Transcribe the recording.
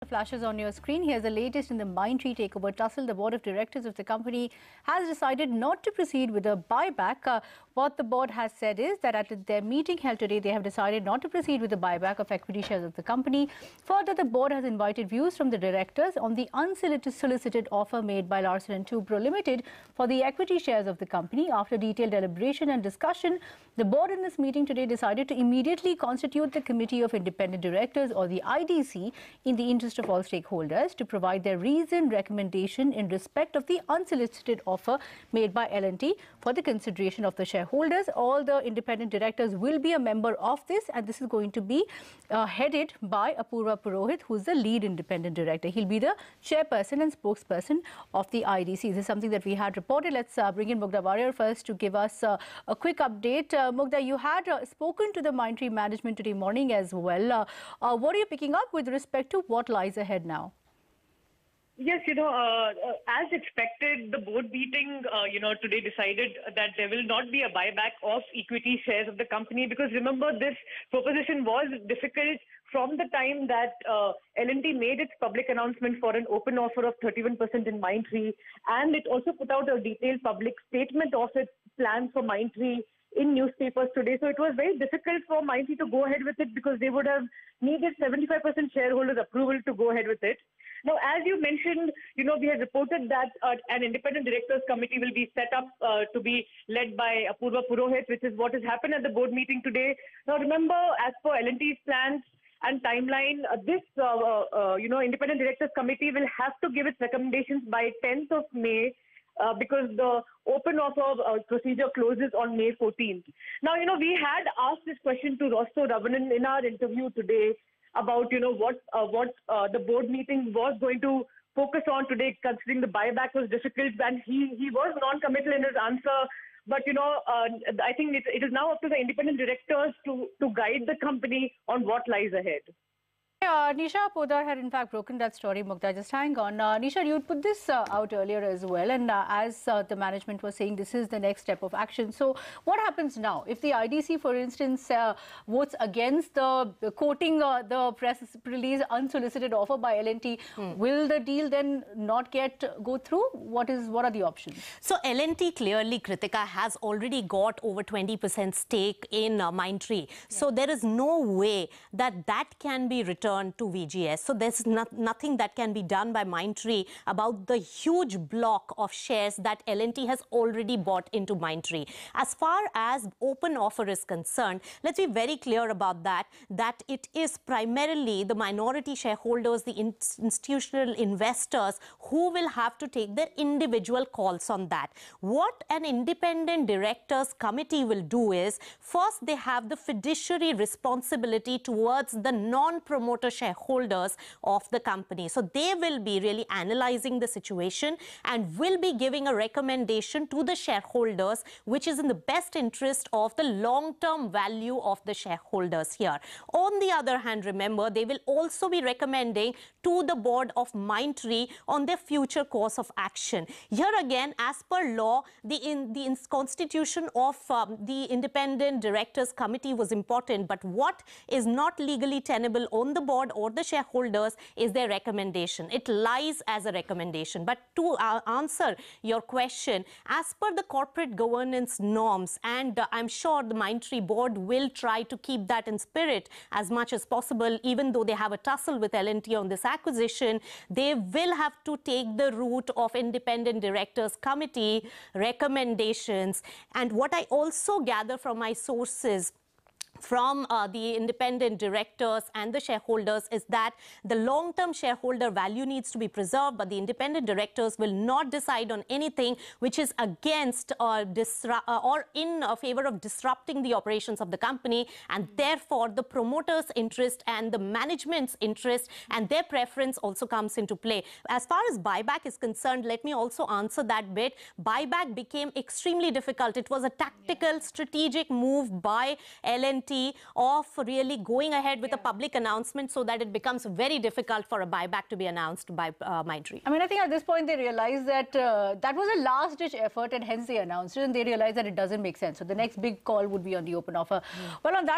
Flashes on your screen. Here's the latest in the Mindtree takeover tussle. The board of directors of the company has decided not to proceed with a buyback. What the board has said is that at their meeting held today, they have decided not to proceed with the buyback of equity shares of the company. Further, the board has invited views from the directors on the unsolicited offer made by Larsen & Toubro Limited for the equity shares of the company. After detailed deliberation and discussion, the board in this meeting today decided to immediately constitute the Committee of Independent Directors, or the IDC, in the interest of all stakeholders to provide their reasoned recommendation in respect of the unsolicited offer made by L&T for the consideration of the shareholders. All the independent directors will be a member of this, and this is going to be headed by Apurva Purohit, who is the lead independent director. He'll be the chairperson and spokesperson of the IDC. This is something that we had reported. Let's bring in Mugdha Variyar first to give us a quick update. Mugdha, you had spoken to the Mindtree management today morning as well. What are you picking up with respect to what lies ahead now? Yes, as expected, the board meeting, today decided that there will not be a buyback of equity shares of the company, because remember, this proposition was difficult from the time that L&T made its public announcement for an open offer of 31% in Mindtree, and it also put out a detailed public statement of its plans for Mindtree in newspapers today. So it was very difficult for Mindtree to go ahead with it, because they would have needed 75% shareholders' approval to go ahead with it. Now, as you mentioned, we had reported that an independent directors committee will be set up to be led by Apurva Purohit, which is what has happened at the board meeting today. Now, remember, as per L&T's plans and timeline, this independent directors committee will have to give its recommendations by 10th of May, because the open offer procedure closes on May 14th. Now, we had asked this question to Rosto Ravanan in our interview today about, what the board meeting was going to focus on today, considering the buyback was difficult, and he was non-committal in his answer. But, I think it is now up to the independent directors to guide the company on what lies ahead. Nisha, Poddar had in fact broken that story. Mugdha, just hang on. Nisha, you put this out earlier as well, and as the management was saying, this is the next step of action. So what happens now? If the IDC, for instance, votes against the quoting the press release unsolicited offer by L&T, will the deal then not go through? What are the options? So L&T clearly, Kritika, has already got over 20% stake in Mindtree. So there is no way that can be returned to VGS. So there's nothing that can be done by Mindtree about the huge block of shares that L&T has already bought into Mindtree. As far as open offer is concerned, let's be very clear about that it is primarily the minority shareholders, the institutional investors, who will have to take their individual calls on that. What an independent directors committee will do is, first they have the fiduciary responsibility towards the non-promoter shareholders of the company. So they will be really analyzing the situation and will be giving a recommendation to the shareholders, which is in the best interest of the long-term value of the shareholders here. On the other hand, remember, they will also be recommending to the board of Mindtree on their future course of action. Here again, as per law, the constitution of the independent directors committee was important, but what is not legally tenable on the board or the shareholders is their recommendation. It lies as a recommendation. But to answer your question, as per the corporate governance norms, and I'm sure the Mindtree board will try to keep that in spirit as much as possible, even though they have a tussle with L&T on this acquisition, they will have to take the route of independent directors committee recommendations. And what I also gather from my sources from the independent directors and the shareholders is that the long-term shareholder value needs to be preserved, but the independent directors will not decide on anything which is against or in favor of disrupting the operations of the company, and therefore the promoters' interest and the management's interest and their preference also comes into play. As far as buyback is concerned, let me also answer that bit. Buyback became extremely difficult. It was a tactical, strategic move by L&T of really going ahead with a public announcement, so that it becomes very difficult for a buyback to be announced by Mindtree. I mean, I think at this point they realize that that was a last-ditch effort, and hence they announced it, and they realize that it doesn't make sense. So the next big call would be on the open offer. Well, on that